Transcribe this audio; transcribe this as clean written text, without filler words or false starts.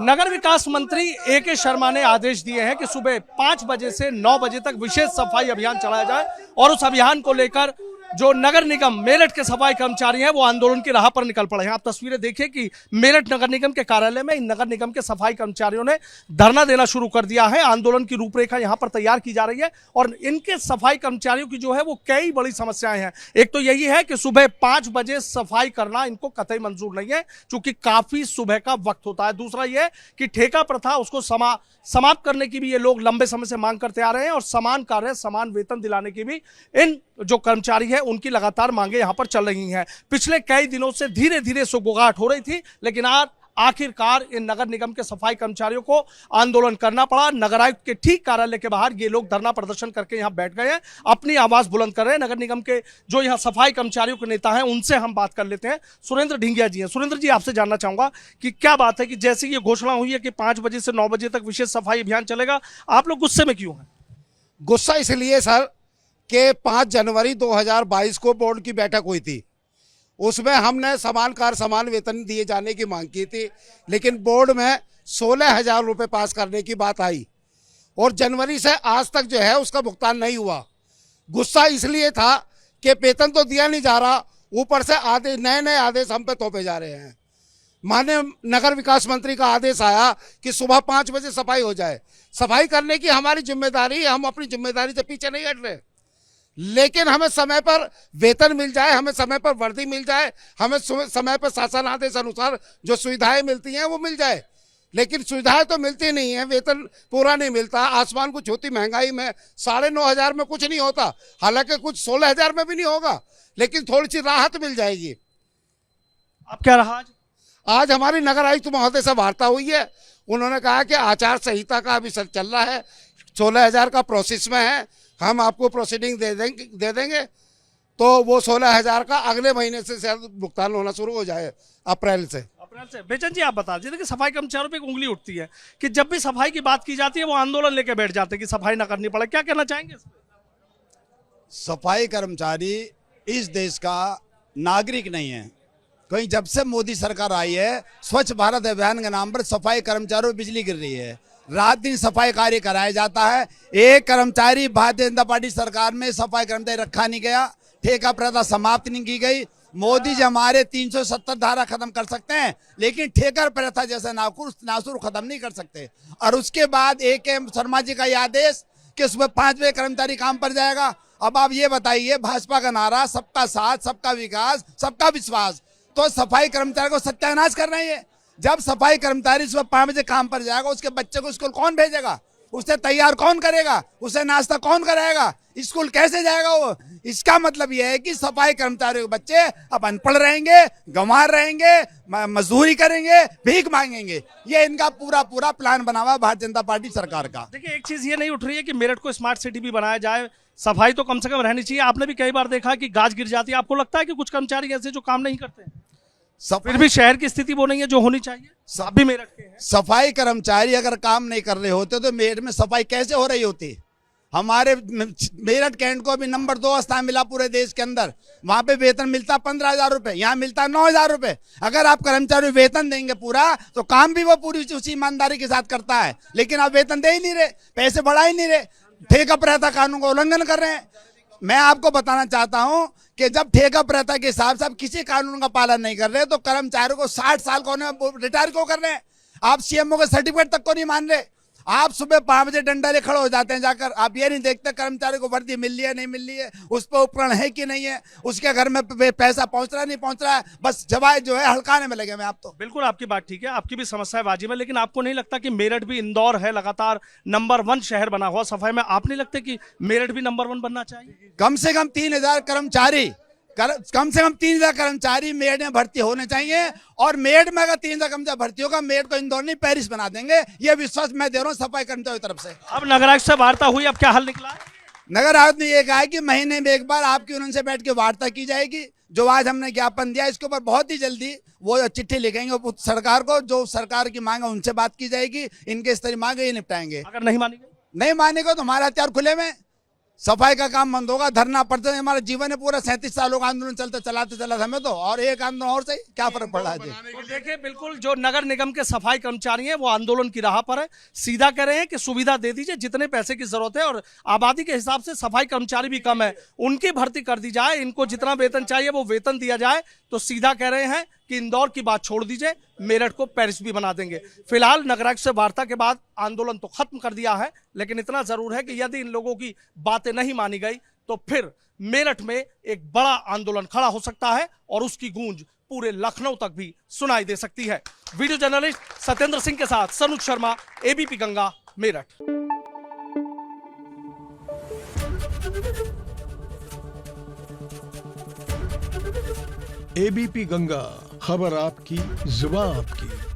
नगर विकास मंत्री ए.के. शर्मा ने आदेश दिए हैं कि सुबह 5 बजे से 9 बजे तक विशेष सफाई अभियान चलाया जाए और उस अभियान को लेकर जो नगर निगम मेरठ के सफाई कर्मचारी हैं वो आंदोलन की राह पर निकल पड़े हैं। आप तस्वीरें देखिए कि मेरठ नगर निगम के कार्यालय में इन नगर निगम के सफाई कर्मचारियों ने धरना देना शुरू कर दिया है। आंदोलन की रूपरेखा यहां पर तैयार की जा रही है और इनके सफाई कर्मचारियों की जो है वो कई बड़ी समस्याएं हैं। एक तो यही है कि सुबह 5 बजे सफाई करना इनको कतई मंजूर नहीं है, चूंकि काफी सुबह का वक्त होता है। दूसरा यह कि ठेका प्रथा उसको समाप्त करने की भी ये लोग लंबे समय से मांग करते आ रहे हैं और समान कार्य समान वेतन दिलाने की भी इन जो कर्मचारी है उनकी लगातार मांगे यहां पर चल रही हैं। पिछले कई दिनों से धीरे धीरे सुगबुगाहट हो रही थी, लेकिन आज आखिरकार इन नगर निगम के सफाई कर्मचारियों को आंदोलन करना पड़ा। नगर आयुक्त के ठीक कार्यालय के बाहर ये लोग धरना प्रदर्शन करके यहां बैठ गए हैं, अपनी आवाज बुलंद कर रहे हैं। नगर निगम के जो यहां सफाई कर्मचारियों के नेता हैं उनसे हम बात कर लेते हैं। सुरेंद्र ढिंगिया जी हैं। सुरेंद्र जी, आपसे जानना चाहूंगा कि क्या बात है कि जैसे ये घोषणा हुई है कि 5 बजे से 9 बजे तक विशेष सफाई अभियान चलेगा, आप लोग गुस्से में क्यों हैं? गुस्सा इसलिए सर कि 5 जनवरी 2022 को बोर्ड की बैठक हुई थी, उसमें हमने समान कार्य समान वेतन दिए जाने की मांग की थी, लेकिन बोर्ड में 16,000 रुपये पास करने की बात आई और जनवरी से आज तक जो है उसका भुगतान नहीं हुआ। गुस्सा इसलिए था कि वेतन तो दिया नहीं जा रहा, ऊपर से आदेश नए आदेश हम पे थोपे जा रहे हैं। माननीय नगर विकास मंत्री का आदेश आया कि सुबह 5 बजे सफाई हो जाए। सफाई करने की हमारी जिम्मेदारी, हम अपनी जिम्मेदारी से पीछे नहीं हट रहे, लेकिन हमें समय पर वेतन मिल जाए, हमें समय पर वर्दी मिल जाए, हमें समय पर शासन आदेश अनुसार जो सुविधाएं मिलती हैं वो मिल जाए। लेकिन सुविधाएं तो मिलती नहीं है, वेतन पूरा नहीं मिलता। आसमान को छूती महंगाई में 9,500 में कुछ नहीं होता, हालांकि कुछ 16,000 में भी नहीं होगा, लेकिन थोड़ी सी राहत मिल जाएगी। अब क्या रहा? आज हमारी नगर आयुक्त महोदय से वार्ता हुई है, उन्होंने कहा कि आचार संहिता का अभी चल रहा है, 16,000 का प्रोसेस में है, हम आपको प्रोसीडिंग दे देंगे तो वो 16,000 का अगले महीने से शायद भुगतान होना शुरू हो जाए, अप्रैल से। बेचन जी, आप बता दीजिए कि सफाई कर्मचारियों पे एक उंगली उठती है कि जब भी सफाई की बात की जाती है वो आंदोलन लेके बैठ जाते हैं कि सफाई ना करनी पड़े, क्या कहना चाहेंगे इस पे? सफाई कर्मचारी इस देश का नागरिक नहीं है। कहीं जब से मोदी सरकार आई है, स्वच्छ भारत अभियान के नाम पर सफाई कर्मचारियों पर बिजली गिर रही है, रात दिन सफाई कार्य कराया जाता है। एक कर्मचारी भारतीय जनता पार्टी सरकार में सफाई कर्मचारी रखा नहीं गया, ठेका प्रथा समाप्त नहीं की गई। मोदी जी हमारे 370 धारा खत्म कर सकते हैं, लेकिन ठेका प्रथा जैसा नासुर खत्म नहीं कर सकते। और उसके बाद ए.के. शर्मा जी का यह आदेश कि सुबह 5 बजे कर्मचारी काम पर जाएगा। अब आप ये बताइए, भाजपा का नारा सबका साथ, सबका विकास, सबका विश्वास, तो सफाई कर्मचारी को सत्यानाश कर रहे हैं। जब सफाई कर्मचारी सुबह 5 बजे काम पर जाएगा, उसके बच्चे को स्कूल कौन भेजेगा? उसे तैयार कौन करेगा? उसे नाश्ता कौन कराएगा? स्कूल कैसे जाएगा वो? इसका मतलब यह है कि सफाई कर्मचारियों के बच्चे अब अनपढ़ रहेंगे, गंवार रहेंगे, मजदूरी करेंगे, भीख मांगेंगे। ये इनका पूरा प्लान बना हुआ भारतीय जनता पार्टी सरकार का। देखिए, एक चीज ये नहीं उठ रही है कि मेरठ को स्मार्ट सिटी भी बनाया जाए, सफाई तो कम से कम रहनी चाहिए। आपने भी कई बार देखा कि गाज गिर जाती है। आपको लगता है कि कुछ कर्मचारी ऐसे जो काम नहीं करते हैं, फिर भी शहर की स्थिति वो नहीं है जो होनी चाहिए? सब भी मेरठ के हैं। सफाई कर्मचारी अगर काम नहीं कर रहे होते तो मेरठ में सफाई कैसे हो रही होती? हमारे मेरठ कैंट को अभी नंबर 2 स्थान मिला पूरे देश के अंदर। वहां पे वेतन मिलता 15,000 रुपए, यहाँ मिलता 9,000 रुपए। अगर आप कर्मचारी वेतन देंगे पूरा, तो काम भी वो पूरी उसी ईमानदारी के साथ करता है, लेकिन आप वेतन दे ही नहीं रहे, पैसे बढ़ा ही नहीं रहे, ठेका प्रथा कानून का उल्लंघन कर रहे हैं। मैं आपको बताना चाहता हूं कि जब ठेका प्रथा के हिसाब से आप किसी कानून का पालन नहीं कर रहे, तो कर्मचारियों को 60 साल को रिटायर क्यों कर रहे हैं? आप सीएमओ के सर्टिफिकेट तक को नहीं मान रहे। आप सुबह 5 बजे डंडा ले खड़े हो जाते हैं जाकर, आप ये नहीं देखते कर्मचारी को वर्दी मिल रही है नहीं मिल रही है, उस पर उपकरण है कि नहीं है, उसके घर में पैसा पहुंच रहा है नहीं पहुंच रहा है, बस जवाब जो है हड़काने में लगे। मैं आप तो बिल्कुल आपकी बात ठीक है, आपकी भी समस्या वाजिब है, लेकिन आपको नहीं लगता कि मेरठ भी इंदौर है लगातार नंबर 1 शहर बना हुआ सफाई में, आप नहीं लगता कि मेरठ भी नंबर 1 बनना चाहिए? कम से कम 3,000 कर्मचारी मेरठ में भर्ती होने चाहिए, और मेरठ में अगर 3,000 कर्मचारी भर्ती होगा, मेरठ को इंदौर नहीं पेरिस बना देंगे। ये विश्वास मैं दे रहा हूँ सफाई कर्मचारियों की तरफ से। अब नगर आयुक्त से वार्ता हुई, अब क्या हल निकला? नगर आयुक्त ने यह कहा कि महीने में एक बार आपकी उनसे बैठ के वार्ता की जाएगी। जो आज हमने ज्ञापन दिया, इसके ऊपर बहुत ही जल्दी वो चिट्ठी लिखेंगे सरकार को, जो सरकार की मांग है उनसे बात की जाएगी, इनके स्तरीय मांगे ये निपटाएंगे। अगर नहीं मानेंगे तो हमारे हथियार खुले में, सफाई का काम बंद होगा, धरना पड़ते हमारा जीवन है पूरा 37 सालों का आंदोलन चलाते चला हमें तो, और एक आंदोलन और सही क्या फर्क पड़ रहा है जी। तो देखिए बिल्कुल जो नगर निगम के सफाई कर्मचारी हैं वो आंदोलन की राह पर है, सीधा कह रहे हैं कि सुविधा दे दीजिए, जितने पैसे की जरूरत है और आबादी के हिसाब से सफाई कर्मचारी भी कम है, उनकी भर्ती कर दी जाए, इनको जितना वेतन चाहिए वो वेतन दिया जाए। तो सीधा कह रहे हैं कि इंदौर की बात छोड़ दीजिए, मेरठ को पेरिस भी बना देंगे। फिलहाल नगरायुक्त से वार्ता के बाद आंदोलन तो खत्म कर दिया है, लेकिन इतना जरूर है कि यदि इन लोगों की बातें नहीं मानी गई तो फिर मेरठ में एक बड़ा आंदोलन खड़ा हो सकता है और उसकी गूंज पूरे लखनऊ तक भी सुनाई दे सकती है। वीडियो जर्नलिस्ट सत्येंद्र सिंह के साथ सनुज शर्मा, एबीपी गंगा, मेरठ। एबीपी गंगा, खबर आपकी, जुबान आपकी।